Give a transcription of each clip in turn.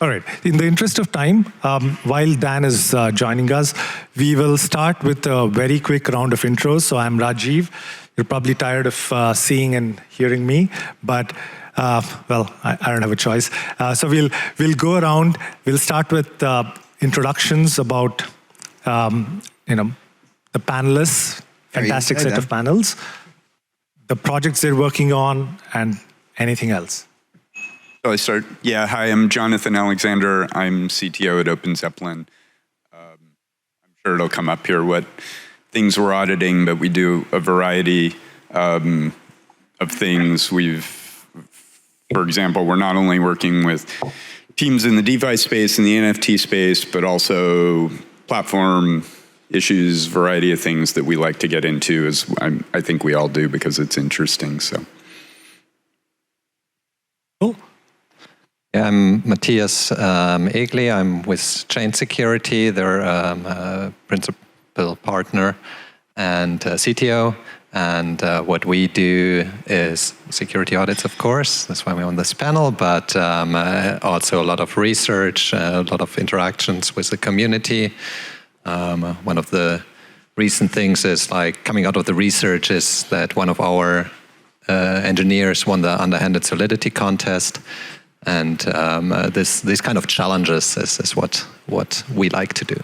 All right. In the interest of time, while Dan is joining us, we will start with a very quick round of intros. So I'm Rajiv. You're probably tired of seeing and hearing me, but well, I don't have a choice. So we'll go around. We'll start with introductions about the panelists, fantastic set of panels, the projects they're working on, and anything else. Shall I start? Yeah, hi, I'm Jonathan Alexander. I'm CTO at OpenZeppelin. I'm sure it'll come up here what things we're auditing, but we do a variety of things. For example, we're not only working with teams in the DeFi space and the NFT space, but also platform issues, variety of things that we like to get into, as I think we all do because it's interesting. So, cool. I'm Matthias Egli. I'm with Chain Security. They're a principal partner and CTO. And what we do is security audits, of course. That's why we're on this panel. But also a lot of research, a lot of interactions with the community. One of the recent things is coming out of the research is that one of our engineers won the underhanded solidity contest. And these kind of challenges is what we like to do.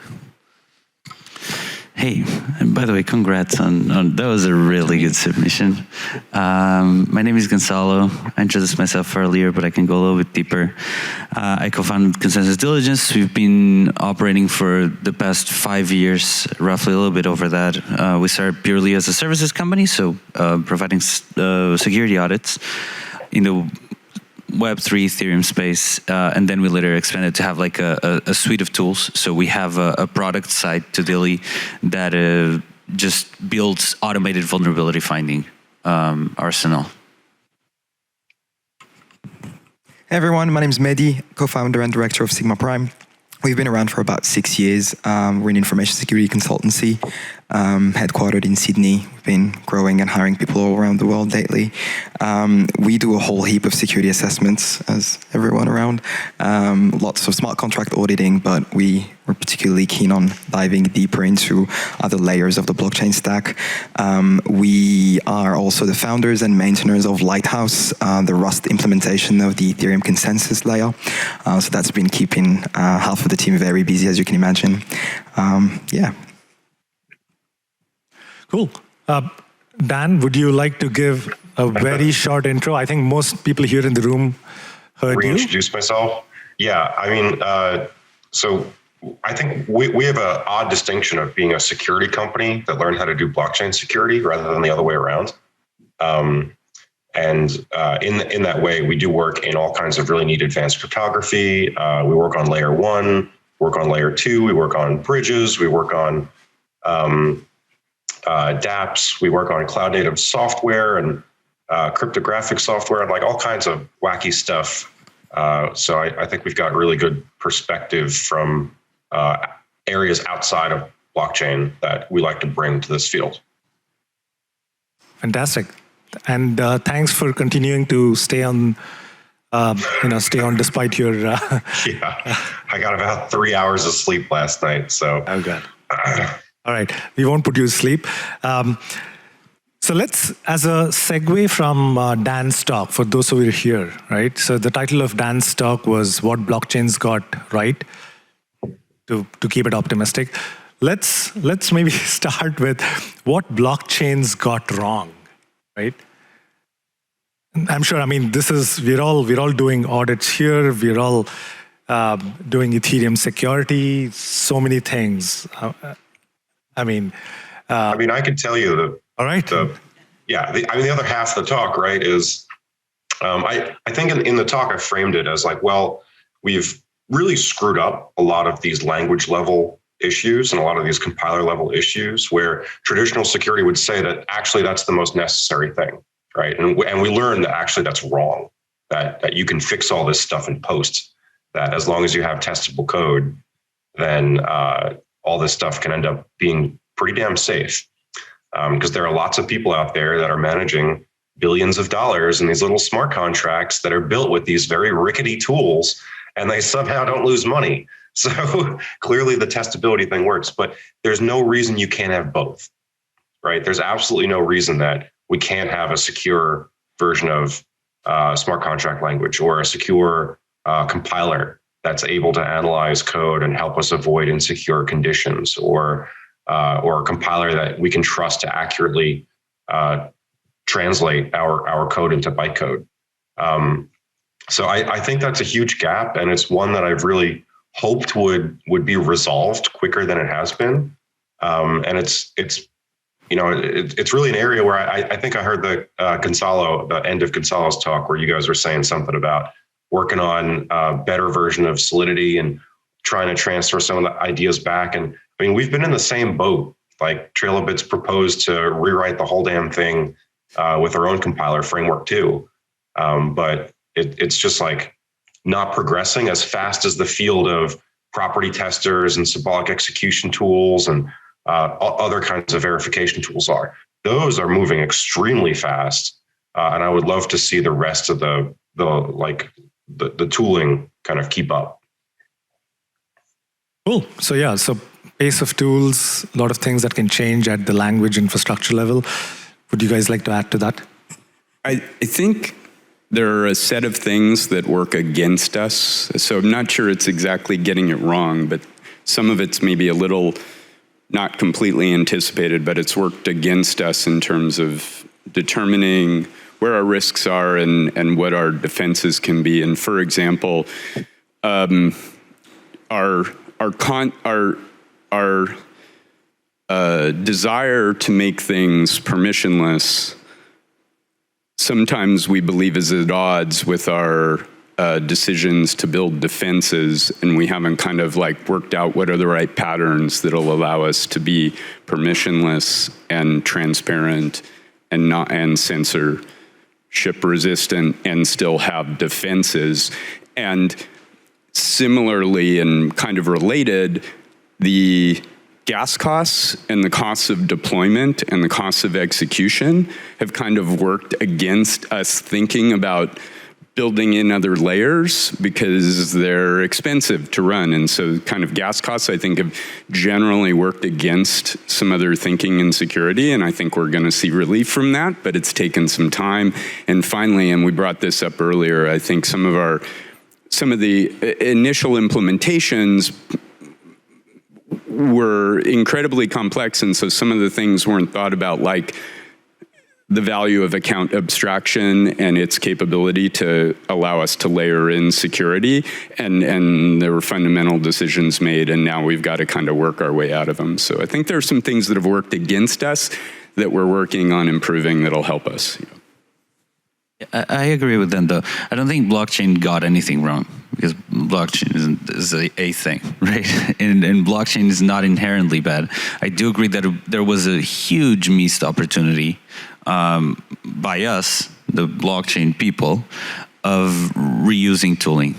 Hey, and by the way, congrats on that was a really good submission. My name is Gonzalo. I introduced myself earlier, but I can go a little bit deeper. I co-founded Consensus Diligence. We've been operating for the past 5 years, roughly a little bit over that. We started purely as a services company, so providing security audits in the Web3 Ethereum space, and then we later expanded to have a suite of tools. So we have a product side to Dilly that just builds automated vulnerability finding arsenal. Hey everyone, my name is Mehdi, co-founder and director of Sigma Prime. We've been around for about 6 years. We're an information security consultancy, headquartered in Sydney. We've been growing and hiring people all around the world lately. We do a whole heap of security assessments, as everyone around. Lots of smart contract auditing, but we're particularly keen on diving deeper into other layers of the blockchain stack. We are also the founders and maintainers of Lighthouse, the Rust implementation of the Ethereum consensus layer. So that's been keeping half of the team very busy, as you can imagine. Yeah. Cool. Dan, would you like to give a very short intro? I think most people here in the room heard you. Reintroduce myself? Yeah, I mean, so I think we have an odd distinction of being a security company that learned how to do blockchain security rather than the other way around. And in that way, we do work in all kinds of really neat advanced cryptography. We work on layer 1, work on layer 2, we work on bridges, we work on dApps, we work on cloud native software and cryptographic software and all kinds of wacky stuff. So I think we've got really good perspective from areas outside of blockchain that we like to bring to this field. Fantastic. And thanks for continuing to stay on, stay on despite your... Yeah, I got about 3 hours of sleep last night, so... Oh, God. All right, we won't put you to sleep. So let's, as a segue from Dan's talk, for those who are here, right? So the title of Dan's talk was What Blockchains Got Right, to keep it optimistic. Let's maybe start with what blockchains got wrong, right? I'm sure, we're all doing audits here, we're all doing Ethereum security, so many things. I can tell you that. All right. The other half of the talk, right, is I think in the talk I framed it as we've really screwed up a lot of these language level issues and a lot of these compiler level issues where traditional security would say that actually that's the most necessary thing, right? And we learned that actually that's wrong, that you can fix all this stuff in post, that as long as you have testable code, then all this stuff can end up being pretty damn safe. Because there are lots of people out there that are managing billions of dollars in these little smart contracts that are built with these very rickety tools and they somehow don't lose money. So clearly the testability thing works, but there's no reason you can't have both, right? There's absolutely no reason that we can't have a secure version of smart contract language or a secure compiler that's able to analyze code and help us avoid insecure conditions, or a compiler that we can trust to accurately translate our code into bytecode. So I think that's a huge gap, and it's one that I've really hoped would be resolved quicker than it has been. And it's really an area where I think I heard the end of Gonzalo's talk, where you guys were saying something about working on a better version of Solidity and trying to transfer some of the ideas back. And I mean, we've been in the same boat. Like Trailbit's proposed to rewrite the whole damn thing with our own compiler framework too. But it's just like not progressing as fast as the field of property testers and symbolic execution tools and other kinds of verification tools are. Those are moving extremely fast, and I would love to see the rest of the tooling kind of keep up. Cool. So pace of tools, a lot of things that can change at the language infrastructure level. Would you guys like to add to that? I think there are a set of things that work against us. So I'm not sure it's exactly getting it wrong, but some of it's maybe a little not completely anticipated, but it's worked against us in terms of determining where our risks are and what our defenses can be. And for example, our desire to make things permissionless sometimes we believe is at odds with our decisions to build defenses, and we haven't kind of like worked out what are the right patterns that'll allow us to be permissionless and transparent and censorship resistant and still have defenses. And similarly and kind of related, the gas costs and the costs of deployment and the costs of execution have kind of worked against us thinking about building in other layers because they're expensive to run. And so kind of gas costs, I think, have generally worked against some other thinking in security. And I think we're going to see relief from that, but it's taken some time. And finally, and we brought this up earlier, I think some of the initial implementations were incredibly complex, and so some of the things weren't thought about, like the value of account abstraction and its capability to allow us to layer in security, and there were fundamental decisions made, and now we've got to kind of work our way out of them. So I think there are some things that have worked against us that we're working on improving that'll help us. I agree with them, though. I don't think blockchain got anything wrong, because blockchain is a thing, right? And blockchain is not inherently bad. I do agree that there was a huge missed opportunity by us, the blockchain people, of reusing tooling.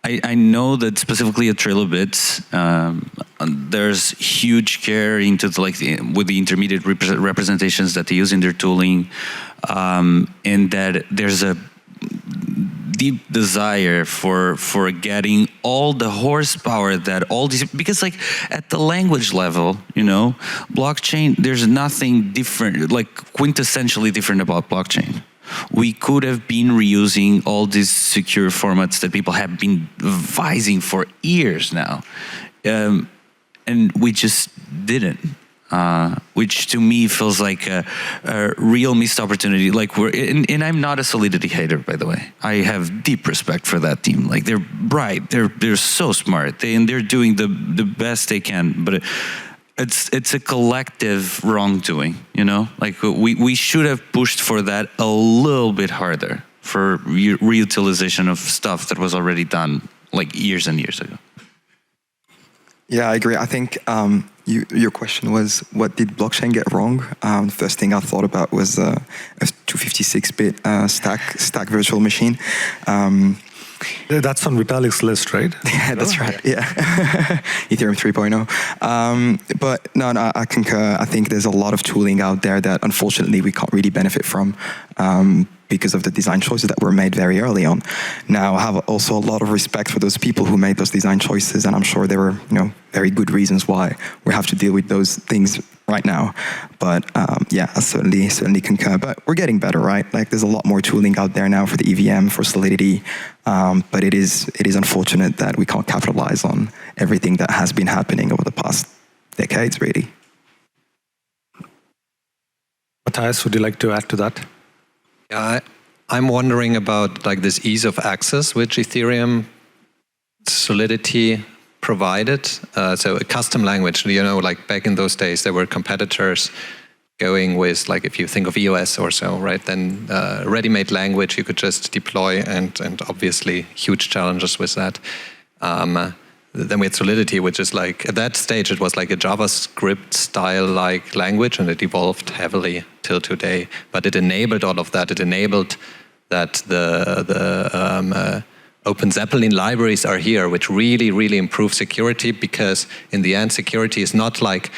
I know that specifically at Trilobits, there's huge care into with the intermediate representations that they use in their tooling, and that there's a deep desire for getting all the horsepower that all these, because like at the language level, blockchain, there's nothing different, like quintessentially different about blockchain. We could have been reusing all these secure formats that people have been advising for years now. And we just didn't, which to me feels like a real missed opportunity. Like and I'm not a Solidity hater, by the way. I have deep respect for that team. Like they're bright, they're so smart, they're doing the best they can, but it's a collective wrongdoing, Like we should have pushed for that a little bit harder, for reutilization of stuff that was already done like years and years ago. Yeah, I agree. I think your question was, what did blockchain get wrong? The first thing I thought about was a 256-bit stack virtual machine. That's on Vitalik's list, right? Yeah, that's right. Yeah, Ethereum 3.0. But no, I concur. I think there's a lot of tooling out there that unfortunately we can't really benefit from because of the design choices that were made very early on. Now, I have also a lot of respect for those people who made those design choices, and I'm sure there were, very good reasons why we have to deal with those things right now. But I certainly concur. But we're getting better, right? Like, there's a lot more tooling out there now for the EVM, for Solidity. But it is unfortunate that we can't capitalize on everything that has been happening over the past decades, really. Matthias, would you like to add to that? Yeah, I'm wondering about like this ease of access which Ethereum Solidity provided. So a custom language, like back in those days, there were competitors going with, like, if you think of EOS or so, right? Then ready-made language you could just deploy, and obviously huge challenges with that. Then we had Solidity, which is like, at that stage, it was like a JavaScript style-like language, and it evolved heavily till today. But it enabled all of that. It enabled that the Open Zeppelin libraries are here, which really, really improve security, because in the end, security is not like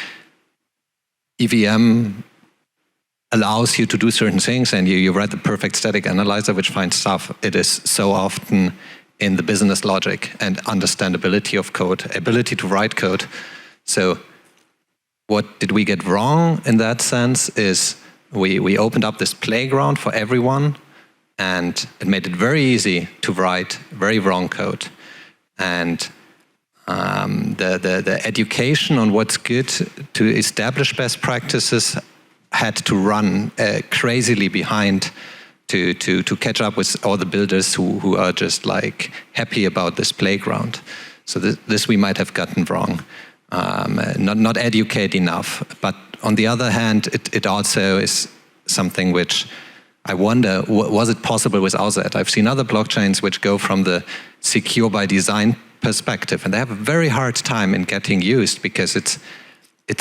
EVM allows you to do certain things and you write the perfect static analyzer which finds stuff. It is so often in the business logic and understandability of code, ability to write code. So what did we get wrong in that sense is we opened up this playground for everyone, and it made it very easy to write very wrong code. And the education on what's good to establish best practices had to run crazily behind to catch up with all the builders who are just like happy about this playground. So this we might have gotten wrong, not educate enough. But on the other hand, it also is something which I wonder, was it possible without that? I've seen other blockchains which go from the secure by design perspective, and they have a very hard time in getting used because it's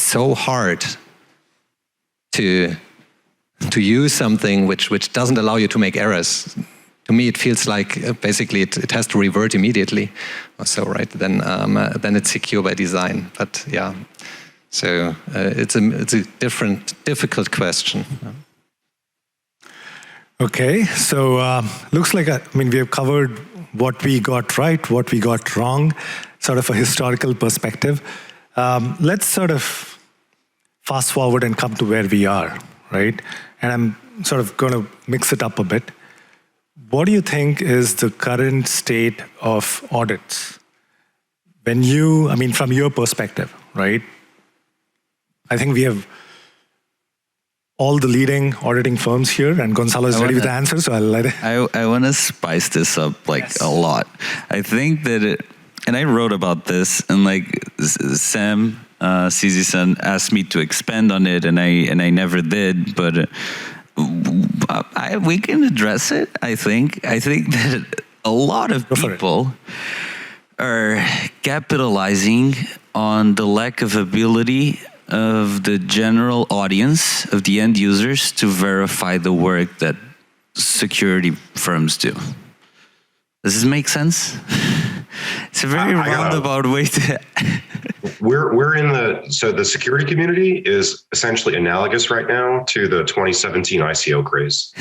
so hard to use something which doesn't allow you to make errors. To me, it feels like basically it has to revert immediately. So right then it's secure by design. But yeah, so it's a difficult question. Okay, so looks like we have covered what we got right, what we got wrong, sort of a historical perspective. Let's sort of fast forward and come to where we are, right? And I'm sort of going to mix it up a bit. What do you think is the current state of audits? When from your perspective, right? I think we have all the leading auditing firms here, and Gonzalo is ready with the answer, so I'll let it. I want to spice this up a lot. I think that and I wrote about this, and Sam CZ-san asked me to expand on it, and I never did, but we can address it. I think that a lot of people are capitalizing on the lack of ability of the general audience, of the end users, to verify the work that security firms do. Does this make sense? It's a very roundabout way to... We're in the security community is essentially analogous right now to the 2017 ICO craze.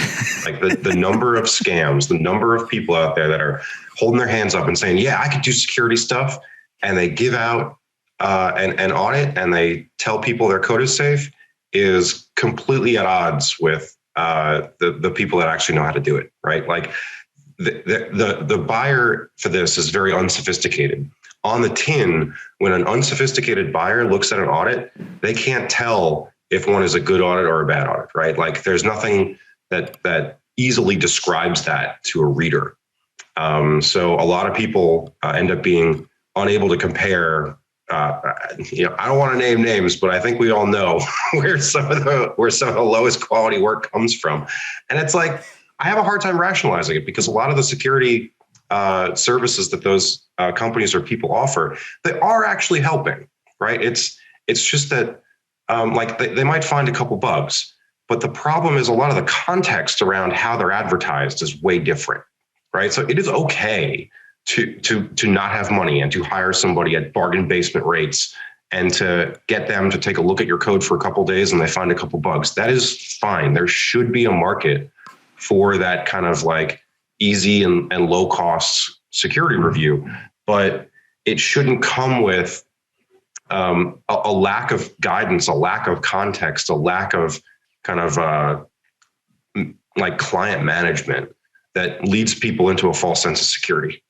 Like the number of scams, the number of people out there that are holding their hands up and saying, yeah, I could do security stuff. And they give out an audit and they tell people their code is safe is completely at odds with the people that actually know how to do it, right? Like the buyer for this is very unsophisticated. On the tin, when an unsophisticated buyer looks at an audit, they can't tell if one is a good audit or a bad audit, right? Like there's nothing that easily describes that to a reader. So a lot of people end up being unable to compare. I don't want to name names, but I think we all know where some of the lowest quality work comes from. And it's like, I have a hard time rationalizing it because a lot of the security services that those companies or people offer, they are actually helping, right? It's just that they might find a couple bugs, but the problem is a lot of the context around how they're advertised is way different, right? So it is okay to not have money and to hire somebody at bargain basement rates and to get them to take a look at your code for a couple of days and they find a couple bugs. That is fine. There should be a market for that kind of like easy and low cost security review, but it shouldn't come with a lack of guidance, a lack of context, a lack of kind of like client management that leads people into a false sense of security.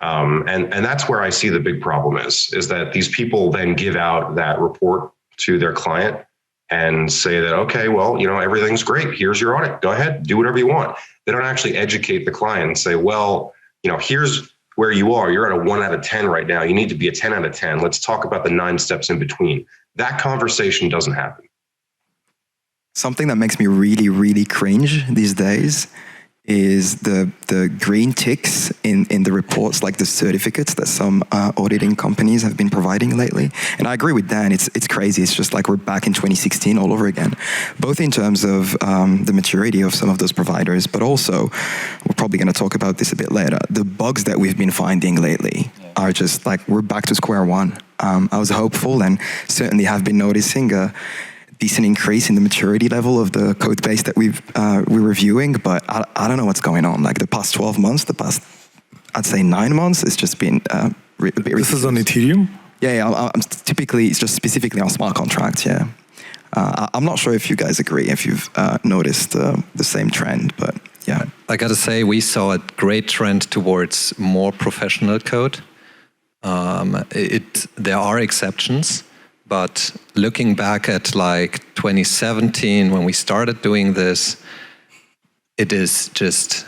And that's where I see the big problem is that these people then give out that report to their client and say that, okay, well, everything's great. Here's your audit. Go ahead, do whatever you want. They don't actually educate the client and say, well, here's where you are. You're at a 1 out of 10 right now. You need to be a 10 out of 10. Let's talk about the 9 steps in between. That conversation doesn't happen. Something that makes me really, really cringe these days is the green ticks in the reports, like the certificates that some auditing companies have been providing lately. And I agree with Dan, it's crazy. It's just like we're back in 2016 all over again, both in terms of the maturity of some of those providers, but also, we're probably going to talk about this a bit later, the bugs that we've been finding lately are just like, we're back to square one. I was hopeful and certainly have been noticing a decent increase in the maturity level of the code base that we're reviewing, but I don't know what's going on. Like the past 12 months, I'd say 9 months, it's just been a bit ridiculous. This is on Ethereum? Yeah, typically, it's just specifically on smart contracts, yeah. I'm not sure if you guys agree, if you've noticed the same trend, but yeah. I gotta say, we saw a great trend towards more professional code. There are exceptions, but looking back at like 2017, when we started doing this, it is just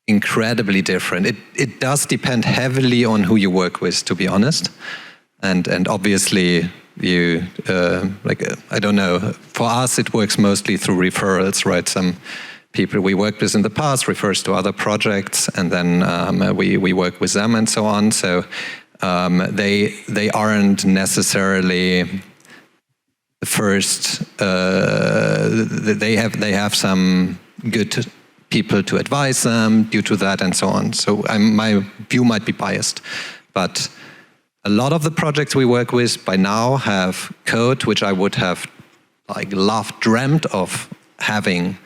incredibly different. It does depend heavily on who you work with, to be honest. And obviously, I don't know, for us, it works mostly through referrals, right? Some people we worked with in the past refers to other projects, and then we work with them and so on. So they aren't necessarily the first. They have some good people to advise them due to that and so on. So my view might be biased, but a lot of the projects we work with by now have code which I would have dreamt of having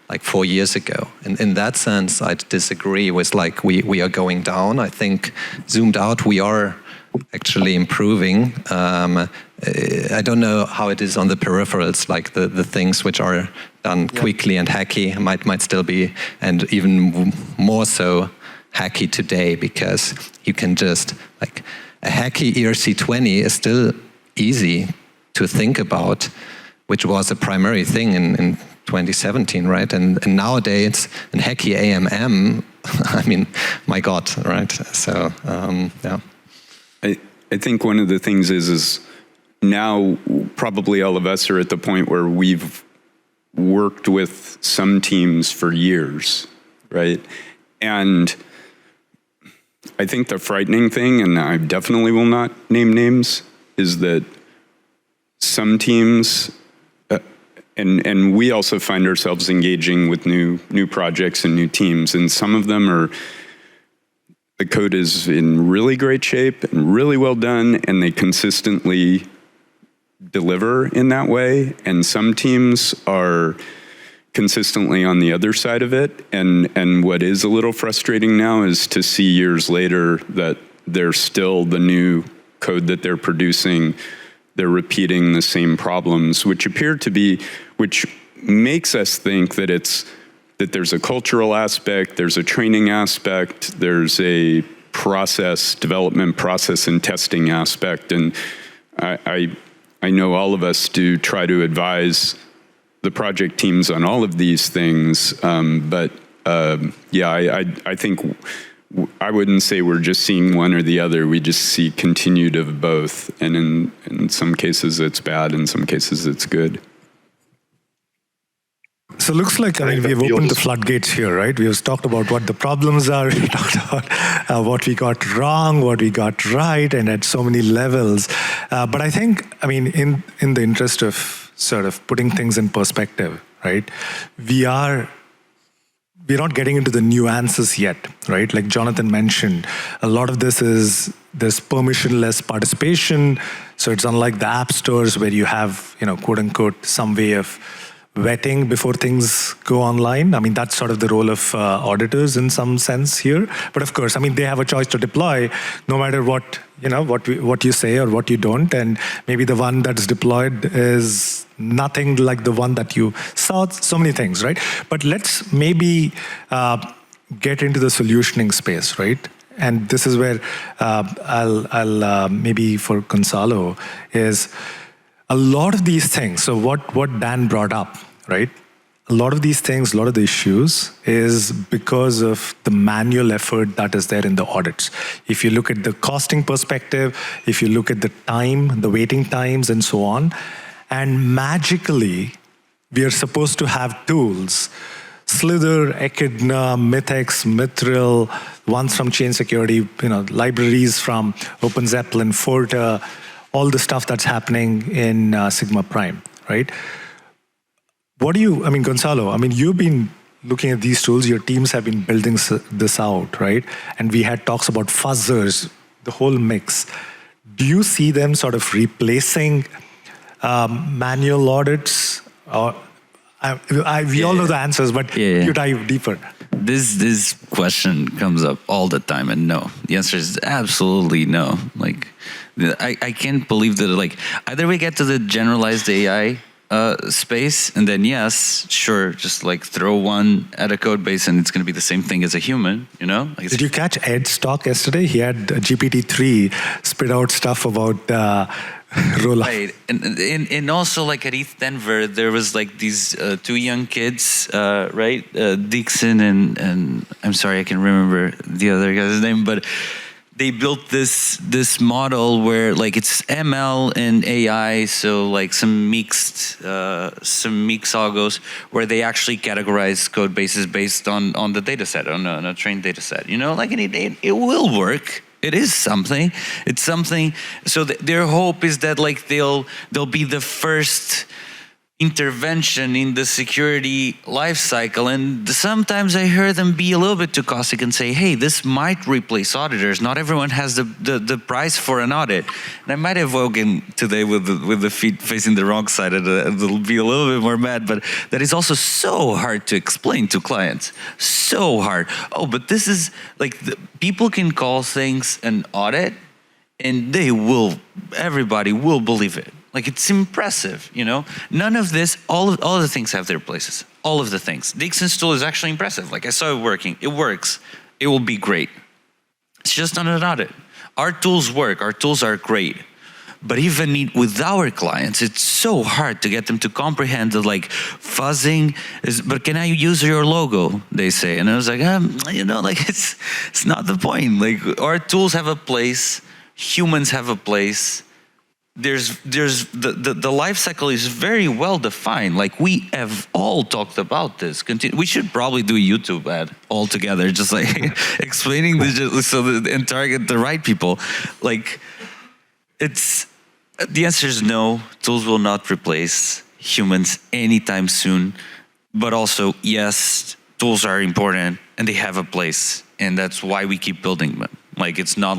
like 4 years ago. And in that sense, I'd disagree with we are going down. I think zoomed out, we are actually improving. I don't know how it is on the peripherals, like the things which are done quickly and hacky might still be, and even more so hacky today, because you can just a hacky ERC20 is still easy to think about, which was a primary thing in 2017, right? And nowadays, in hacky AMM, I mean, my God, right? So, yeah. I think one of the things is now probably all of us are at the point where we've worked with some teams for years, right? And I think the frightening thing, and I definitely will not name names, is that some teams, and we also find ourselves engaging with new projects and new teams, and some of them are, the code is in really great shape and really well done, and they consistently deliver in that way, and some teams are consistently on the other side of it, and what is a little frustrating now is to see years later that they're still the new code that they're producing, they're repeating the same problems, which appear to be, which makes us think that that there's a cultural aspect, there's a training aspect, there's a development process and testing aspect, and I know all of us do try to advise the project teams on all of these things, but I think I wouldn't say we're just seeing one or the other. We just see continued of both, and in some cases it's bad, in some cases it's good. So it looks like, we've opened the floodgates here, right? We have talked about what the problems are, we talked about what we got wrong, what we got right, and at so many levels. But I think, in the interest of sort of putting things in perspective, right? We're not getting into the nuances yet, right? Like Jonathan mentioned, a lot of this is this permissionless participation. So it's unlike the app stores where you have, quote unquote, some way of vetting before things go online. I mean, that's sort of the role of auditors in some sense here. But of course, I mean, they have a choice to deploy no matter what, what you say or what you don't. And maybe the one that is deployed is nothing like the one that you saw. So many things, right? But let's maybe get into the solutioning space, right? And this is where I'll maybe for Gonzalo is a lot of these things. So what Dan brought up, right? A lot of these things, a lot of the issues is because of the manual effort that is there in the audits. If you look at the costing perspective, if you look at the time, the waiting times and so on, and magically we are supposed to have tools, Slither, Echidna, Mythex, Mithril, ones from Chain Security, libraries from OpenZeppelin, Forta, all the stuff that's happening in Sigma Prime, right? Gonzalo, you've been looking at these tools, your teams have been building this out, right? And we had talks about fuzzers, the whole mix. Do you see them sort of replacing manual audits? Or we all know the answers, but you dive deeper. This question comes up all the time, and no. The answer is absolutely no. I can't believe that. Either we get to the generalized AI space, and then yes, sure, just throw one at a code base, and it's going to be the same thing as a human. Did you catch Ed's talk yesterday? He had GPT-3 spit out stuff about rollout. Right, and also at ETH Denver, there was these two young kids, right? Dixon and I'm sorry, I can remember the other guy's name, but they built this model where it's ML and AI, so some mixed algos, where they actually categorize code bases based on the data set, on a trained data set. And it will work. It is something. It's something. So their hope is that they'll be the first intervention in the security lifecycle. And sometimes I hear them be a little bit too caustic and say, hey, this might replace auditors. Not everyone has the price for an audit. And I might have woken today with the feet facing the wrong side, and it'll be a little bit more mad, but that is also so hard to explain to clients. So hard. Oh, but this is people can call things an audit and everybody will believe it. It's impressive, None of this, all of the things have their places. All of the things. Dixon's tool is actually impressive. I saw it working. It works. It will be great. It's just not an audit. Our tools work. Our tools are great. But even with our clients, it's so hard to get them to comprehend that fuzzing is, but can I use your logo? They say. And I was it's not the point. Our tools have a place. Humans have a place. There's the life cycle is very well defined. We have all talked about this. We should probably do a YouTube ad all together, just explaining and target the right people. The answer is no. Tools will not replace humans anytime soon. But also, yes, tools are important and they have a place, and that's why we keep building them. It's not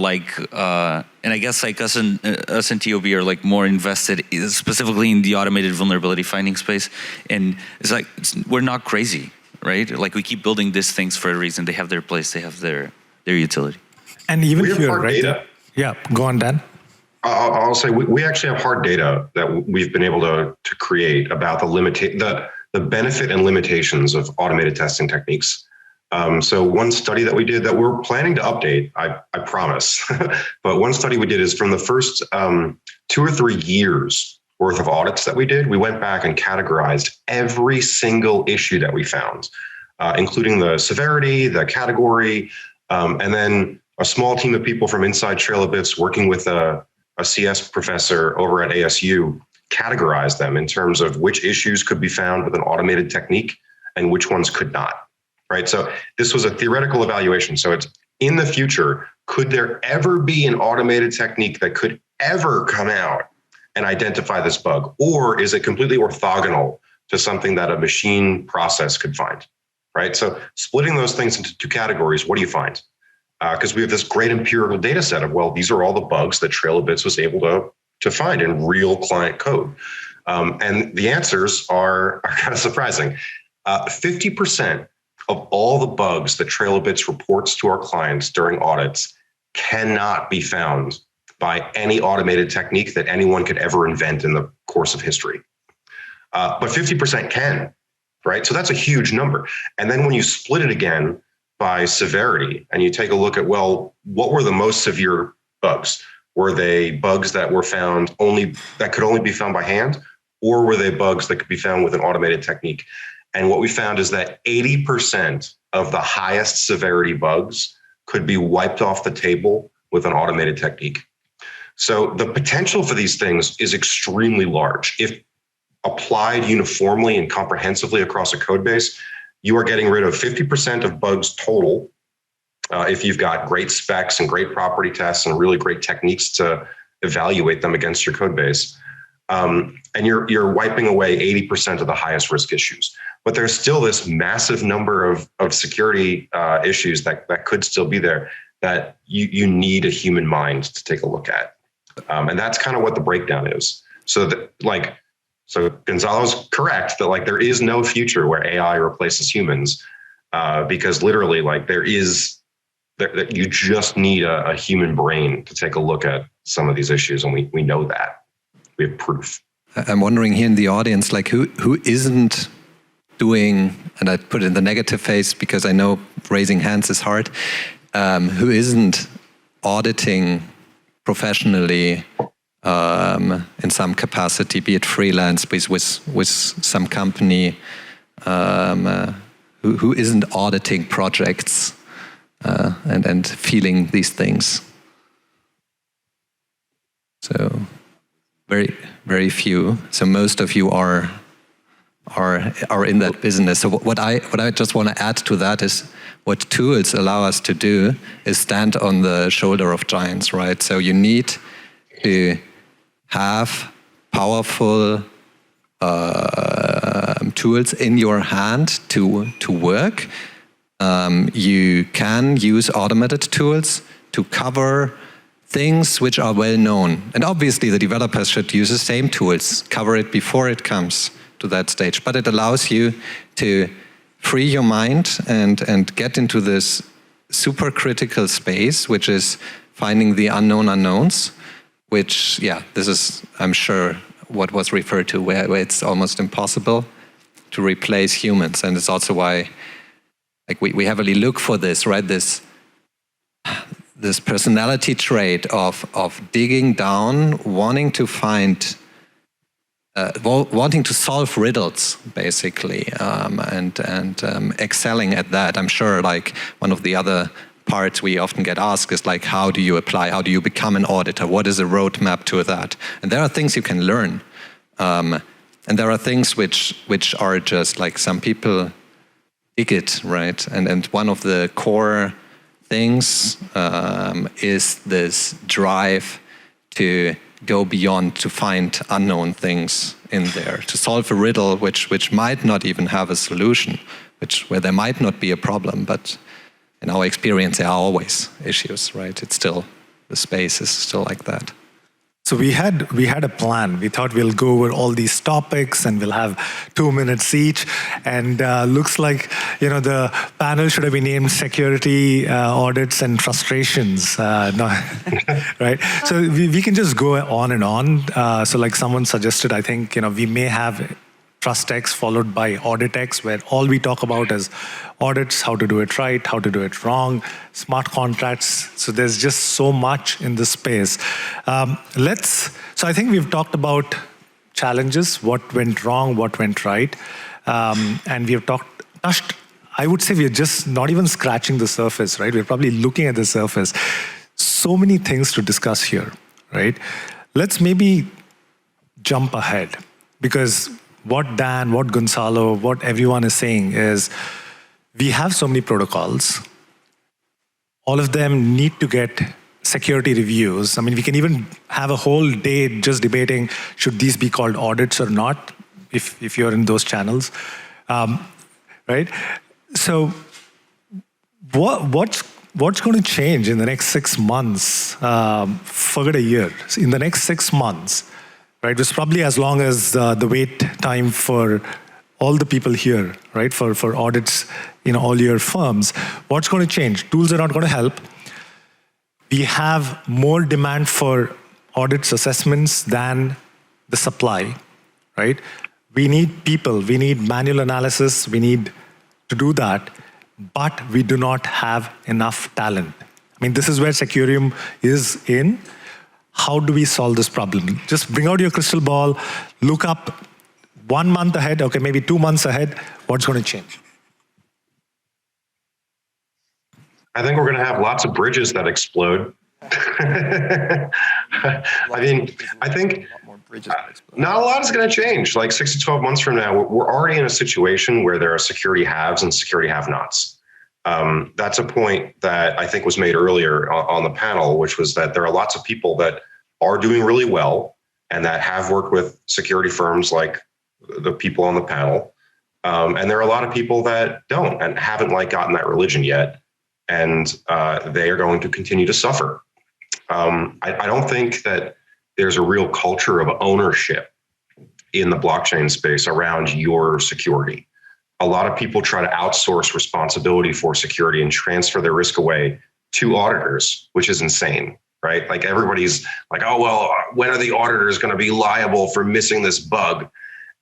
and I guess us and TOB are more invested specifically in the automated vulnerability finding space. And it's we're not crazy, right? We keep building these things for a reason. They have their place. They have their utility. And even we here, right? Data. Yeah, go on, Dan. I'll say we actually have hard data that we've been able to create about the benefit and limitations of automated testing techniques. So one study that we did that we're planning to update, I promise, but one study we did is from the first 2 or 3 years worth of audits that we did, we went back and categorized every single issue that we found, including the severity, the category, and then a small team of people from inside Trail of Bits working with a CS professor over at ASU categorized them in terms of which issues could be found with an automated technique and which ones could not. Right. So this was a theoretical evaluation. So it's in the future, could there ever be an automated technique that could ever come out and identify this bug? Or is it completely orthogonal to something that a machine process could find? Right. So splitting those things into 2 categories, what do you find? Because we have this great empirical data set of, these are all the bugs that Trail of Bits was able to find in real client code. And the answers are kind of surprising. 50% of all the bugs that TrailerBits reports to our clients during audits cannot be found by any automated technique that anyone could ever invent in the course of history. But 50% can, right? So that's a huge number. And then when you split it again by severity and you take a look at, well, what were the most severe bugs? Were they bugs that were found that could only be found by hand? Or were they bugs that could be found with an automated technique? And what we found is that 80% of the highest severity bugs could be wiped off the table with an automated technique. So the potential for these things is extremely large. If applied uniformly and comprehensively across a code base, you are getting rid of 50% of bugs total. If you've got great specs and great property tests and really great techniques to evaluate them against your code base. And you're wiping away 80% of the highest risk issues. But there's still this massive number of security issues that could still be there that you need a human mind to take a look at. And that's kind of what the breakdown is. So Gonzalo's correct that there is no future where AI replaces humans because literally you just need a human brain to take a look at some of these issues. And we know that. We have proof. I'm wondering here in the audience, who isn't doing, and I put it in the negative phase because I know raising hands is hard, who isn't auditing professionally in some capacity, be it freelance, with some company, who isn't auditing projects and feeling these things. So very, very few. So most of you are in that business. So what I just want to add to that is what tools allow us to do is stand on the shoulder of giants, right? So you need to have powerful tools in your hand to work. You can use automated tools to cover things which are well known. And obviously the developers should use the same tools, cover it before it comes to that stage. But it allows you to free your mind and get into this super critical space, which is finding the unknown unknowns, which, this is, I'm sure, what was referred to, where it's almost impossible to replace humans. And it's also why we heavily look for this, right? This personality trait of digging down, wanting to find, wanting to solve riddles, basically, and excelling at that. I'm sure one of the other parts we often get asked is how do you apply? How do you become an auditor? What is a roadmap to that? And there are things you can learn. And there are things which are just some people dig it, right? And one of the core things is this drive to go beyond, to find unknown things in there, to solve a riddle which might not even have a solution, where there might not be a problem, but in our experience there are always issues, right? It's still, the space is still like that. So we had a plan. We thought we'll go over all these topics and we'll have 2 minutes each. And looks like the panel should have been named Security, Audits, and Frustrations. Right? So we can just go on and on. So someone suggested, I think we may have TrustX followed by AuditX, where all we talk about is audits, how to do it right, how to do it wrong, smart contracts. So there's just so much in this space. So I think we've talked about challenges, what went wrong, what went right. And we have touched, I would say we're just not even scratching the surface, right? We're probably looking at the surface. So many things to discuss here, right? Let's maybe jump ahead, because what Dan, what Gonzalo, what everyone is saying is we have so many protocols. All of them need to get security reviews. I mean, we can even have a whole day just debating, should these be called audits or not, if you're in those channels, right? So what's going to change in the next 6 months? Forget a year. In the next 6 months, right? It's probably as long as the wait time for all the people here, right? For audits, all your firms. What's going to change? Tools are not going to help. We have more demand for audits assessments than the supply, right? We need people, we need manual analysis, we need to do that, but we do not have enough talent. I mean, this is where Securium is in. How do we solve this problem? Just bring out your crystal ball, look up 1 month ahead, okay, maybe 2 months ahead, what's going to change? I think we're going to have lots of bridges that explode. I think not a lot is going to change. Like 6 to 12 months from now, we're already in a situation where there are security haves and security have-nots. That's a point that I think was made earlier on the panel, which was that there are lots of people that are doing really well and that have worked with security firms like the people on the panel. And there are a lot of people that don't and haven't gotten that religion yet. And they are going to continue to suffer. I don't think that there's a real culture of ownership in the blockchain space around your security. A lot of people try to outsource responsibility for security and transfer their risk away to auditors, which is insane, right? Like everybody's like, oh, well, when are the auditors going to be liable for missing this bug?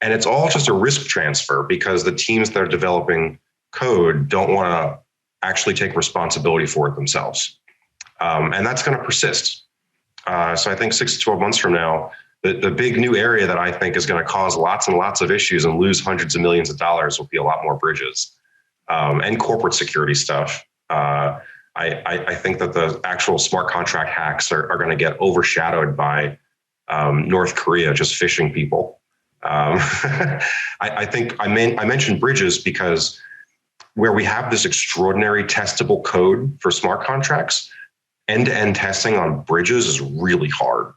And it's all just a risk transfer because the teams that are developing code don't want to actually take responsibility for it themselves. And that's going to persist. So I think 6 to 12 months from now, the big new area that I think is going to cause lots and lots of issues and lose hundreds of millions of dollars will be a lot more bridges and corporate security stuff. I think that the actual smart contract hacks are going to get overshadowed by North Korea just phishing people. I think I mentioned bridges because where we have this extraordinary testable code for smart contracts, end-to-end testing on bridges is really hard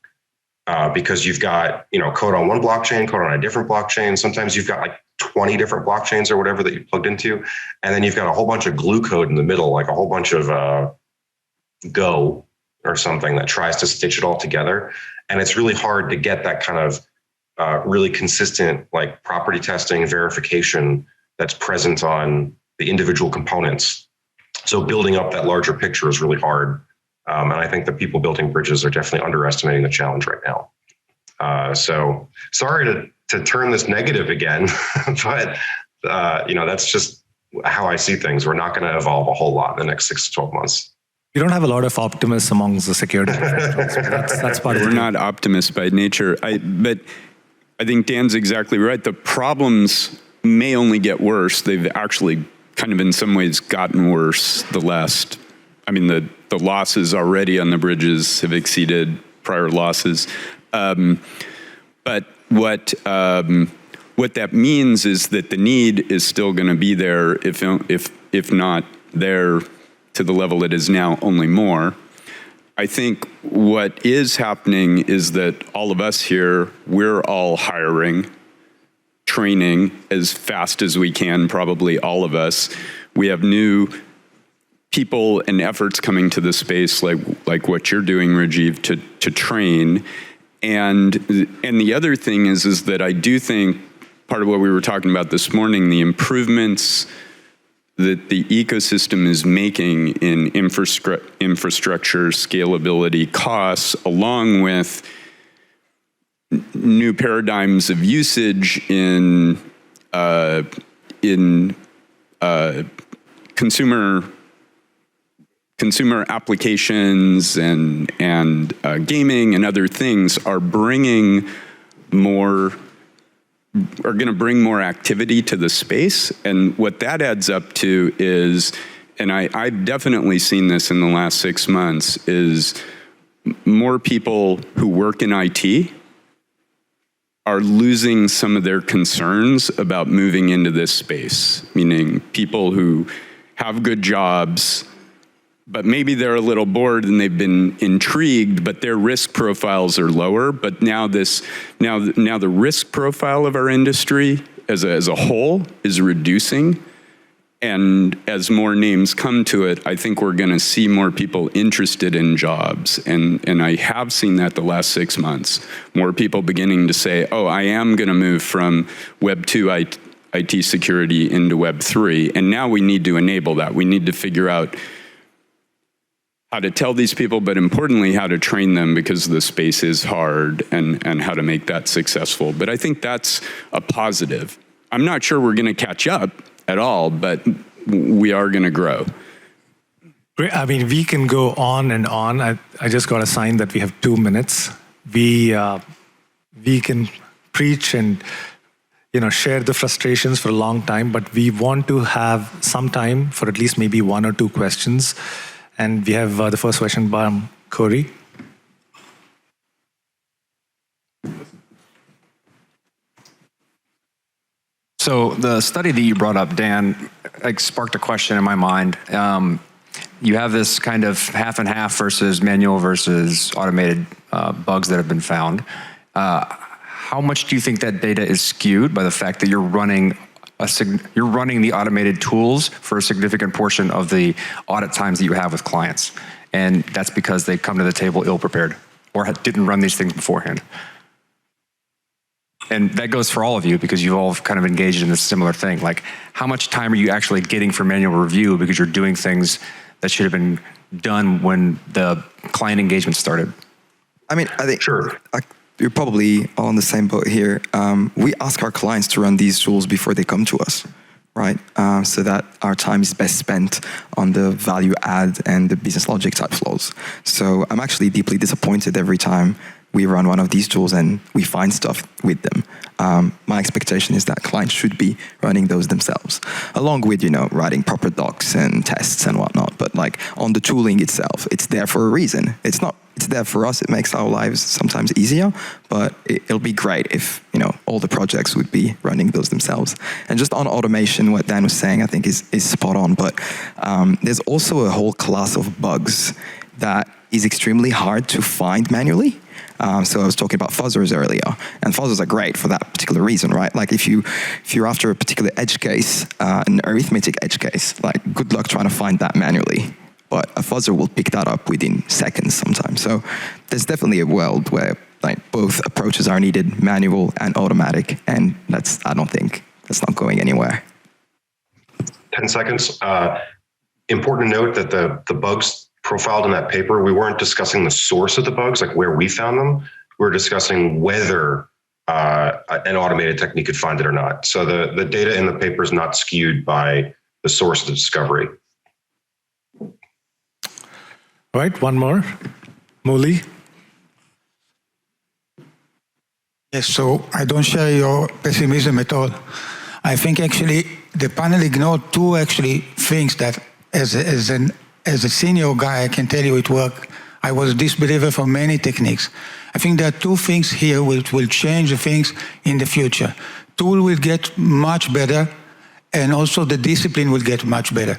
because you've got code on one blockchain, code on a different blockchain. Sometimes you've got 20 different blockchains or whatever that you plugged into, and then you've got a whole bunch of glue code in the middle, like a whole bunch of Go or something that tries to stitch it all together. And it's really hard to get that kind of really consistent property testing verification that's present on the individual components. So building up that larger picture is really hard. And I think the people building bridges are definitely underestimating the challenge right now. So sorry to turn this negative again, but that's just how I see things. We're not going to evolve a whole lot in the next 6 to 12 months. You don't have a lot of optimists amongst the security professionals. That's part of it. We're not optimists by nature. But I think Dan's exactly right. The problems may only get worse. They've actually kind of in some ways gotten worse the losses already on the bridges have exceeded prior losses. But what that means is that the need is still going to be there, if not there to the level it is now, only more. I think what is happening is that all of us here, we're all hiring, training as fast as we can, probably all of us. We have new people and efforts coming to the space like what you're doing, Rajiv, to train. And the other thing is that I do think part of what we were talking about this morning, the improvements that the ecosystem is making in infrastructure, scalability, costs, along with new paradigms of usage in consumer applications and gaming and other things are going to bring more activity to the space. And what that adds up to is, and I've definitely seen this in the last 6 months, is more people who work in IT are losing some of their concerns about moving into this space, meaning people who have good jobs, but maybe they're a little bored and they've been intrigued, but their risk profiles are lower. But now the risk profile of our industry as a whole is reducing. And as more names come to it, I think we're going to see more people interested in jobs. And I have seen that the last 6 months. More people beginning to say, oh, I am going to move from Web 2 IT security into Web 3. And now we need to enable that. We need to figure out how to tell these people, but importantly, how to train them, because the space is hard, and how to make that successful. But I think that's a positive. I'm not sure we're going to catch up at all, but we are going to grow. Great. I mean, we can go on and on. I just got a sign that we have 2 minutes. We can preach and share the frustrations for a long time, but we want to have some time for at least maybe 1 or 2 questions. And we have the first question by Corey. So the study that you brought up, Dan, sparked a question in my mind. You have this kind of half and half versus manual versus automated bugs that have been found. How much do you think that data is skewed by the fact that you're running the automated tools for a significant portion of the audit times that you have with clients? And that's because they come to the table ill-prepared or didn't run these things beforehand. And that goes for all of you, because you've all kind of engaged in this similar thing. Like, how much time are you actually getting for manual review because you're doing things that should have been done when the client engagement started? I mean, I think Sure. You're probably all on the same boat here. We ask our clients to run these tools before they come to us, right? So that our time is best spent on the value add and the business logic type flows. So I'm actually deeply disappointed every time we run one of these tools and we find stuff with them. My expectation is that clients should be running those themselves, along with, writing proper docs and tests and whatnot. But like on the tooling itself, it's there for a reason. It's there for us. It makes our lives sometimes easier, but it'll be great if, all the projects would be running those themselves. And just on automation, what Dan was saying, I think is spot on. But there's also a whole class of bugs that is extremely hard to find manually. So I was talking about fuzzers earlier, and fuzzers are great for that particular reason, right? Like if you're after a particular edge case, an arithmetic edge case, like good luck trying to find that manually. But a fuzzer will pick that up within seconds sometimes. So there's definitely a world where like both approaches are needed, manual and automatic, and I don't think that's not going anywhere. 10 seconds. Important to note that the bugs profiled in that paper, we weren't discussing the source of the bugs, like where we found them. We were discussing whether an automated technique could find it or not. So the data in the paper is not skewed by the source of the discovery. All right, one more. Muli. Yes, so I don't share your pessimism at all. I think actually the panel ignored 2 things that as a senior guy, I can tell you it worked. I was a disbeliever for many techniques. I think there are 2 things here which will change the things in the future. Tool will get much better, and also the discipline will get much better.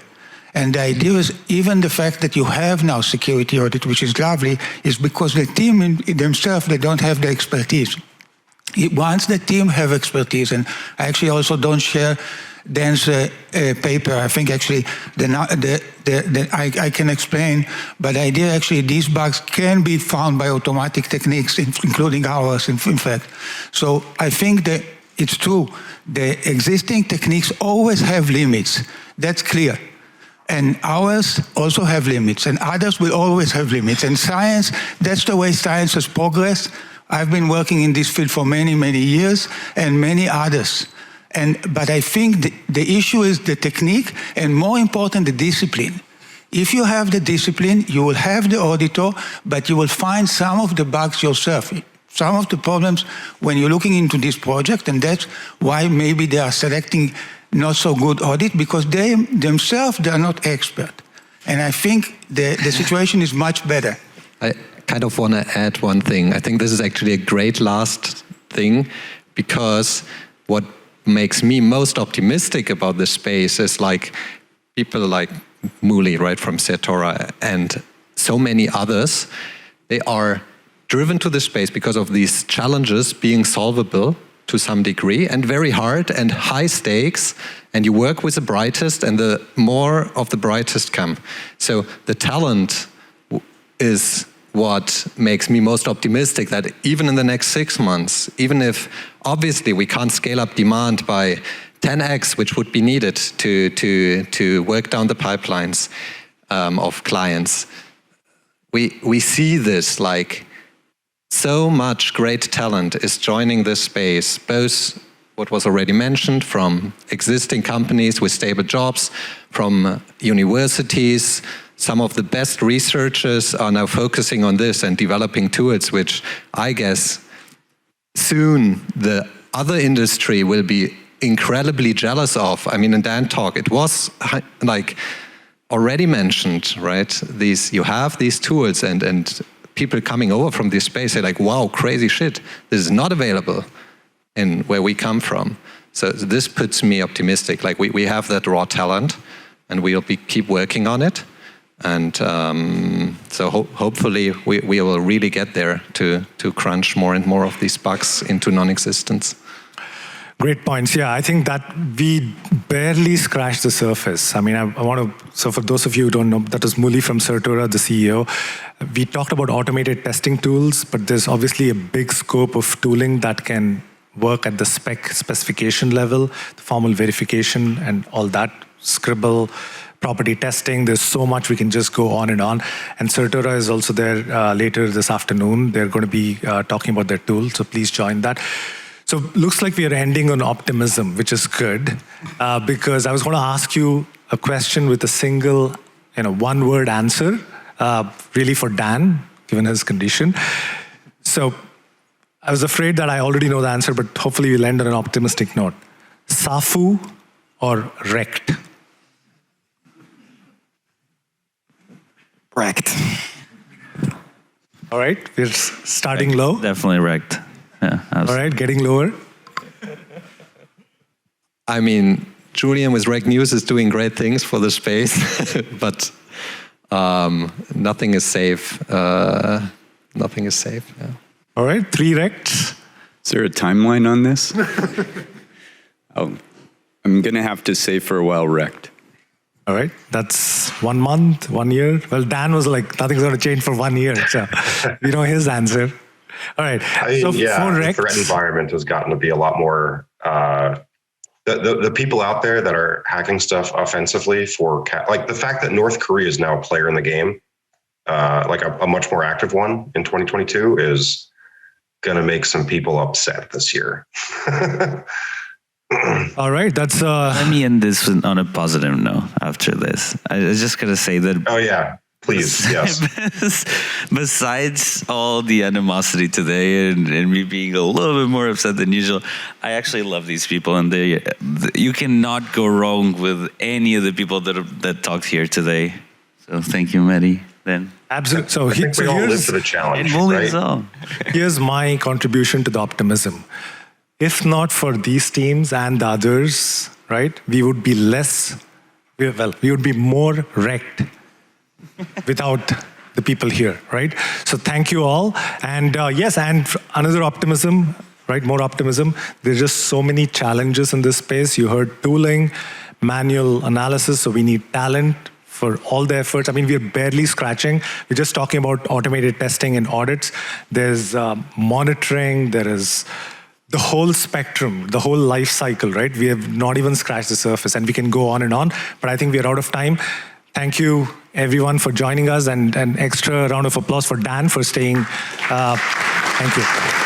And the idea is even the fact that you have now security audit, which is lovely, is because the team in themselves, they don't have the expertise. Once the team have expertise, and I actually also don't share Dan's paper. I think actually I can explain, but the idea actually these bugs can be found by automatic techniques, including ours, in fact. So I think that it's true. The existing techniques always have limits. That's clear. And ours also have limits, and others will always have limits. And science, that's the way science has progressed. I've been working in this field for many, many years, and many others. But I think the issue is the technique, and more important, the discipline. If you have the discipline, you will have the auditor, but you will find some of the bugs yourself. Some of the problems when you're looking into this project, and that's why maybe they are selecting not so good audit, because they themselves, they are not expert. And I think the situation is much better. I kind of want to add one thing. I think this is actually a great last thing, because what makes me most optimistic about this space is like people like Muli, right, from Setora, and so many others. They are driven to this space because of these challenges being solvable to some degree, and very hard and high stakes, and you work with the brightest, and the more of the brightest come. So the talent is what makes me most optimistic that even in the next 6 months, even if obviously we can't scale up demand by 10x, which would be needed to work down the pipelines of clients, we see this, like, so much great talent is joining this space, both what was already mentioned from existing companies with stable jobs, from universities. Some of the best researchers are now focusing on this and developing tools, which I guess soon the other industry will be incredibly jealous of. I mean, in Dan talk, it was like already mentioned, right? You have these tools, and people coming over from this space say like, wow, crazy shit, this is not available in where we come from. So this puts me optimistic. Like we have that raw talent, and we'll keep working on it. And so hopefully we will really get there to crunch more and more of these bugs into non-existence. Great points. Yeah, I think that we barely scratched the surface. I mean, I want to, so for those of you who don't know, that was Muli from Certora, the CEO. We talked about automated testing tools, but there's obviously a big scope of tooling that can work at the specification level, the formal verification and all that, Scribble, property testing. There's so much we can just go on. And Certora is also there later this afternoon. They're going to be talking about their tool, so please join that. So looks like we are ending on optimism, which is good, because I was going to ask you a question with a single, one-word answer, really for Dan, given his condition. So I was afraid that I already know the answer, but hopefully we'll end on an optimistic note. SAFU or wrecked? Wrecked. All right, we're starting low. Definitely wrecked. Yeah. All right, getting lower. I mean, Julian with Reg News is doing great things for the space, but nothing is safe. Nothing is safe. Yeah. All right, 3 wrecked. Is there a timeline on this? Oh, I'm going to have to say for a while wrecked. All right, that's 1 month, 1 year. Well, Dan was like, nothing's going to change for 1 year. So we know his answer. All right. So the threat environment has gotten to be a lot more. The people out there that are hacking stuff offensively like the fact that North Korea is now a player in the game, like a much more active one in 2022, is going to make some people upset this year. All right, that's. Let me end this on a positive note. After this, I was just gonna say that. Oh yeah. Please, yes. Besides all the animosity today and me being a little bit more upset than usual, I actually love these people, and you cannot go wrong with any of the people that talked here today. So thank you, Mehdi. Then absolutely. So I think we all live for the challenge, right? Here's my contribution to the optimism. If not for these teams and the others, right, we would be we would be more wrecked without the people here, right? So thank you all. And yes, and another optimism, right? More optimism. There's just so many challenges in this space. You heard tooling, manual analysis. So we need talent for all the efforts. I mean, we're barely scratching. We're just talking about automated testing and audits. There's monitoring. There is the whole spectrum, the whole life cycle, right? We have not even scratched the surface, and we can go on and on. But I think we're out of time. Thank you, everyone, for joining us, and an extra round of applause for Dan for staying. Thank you.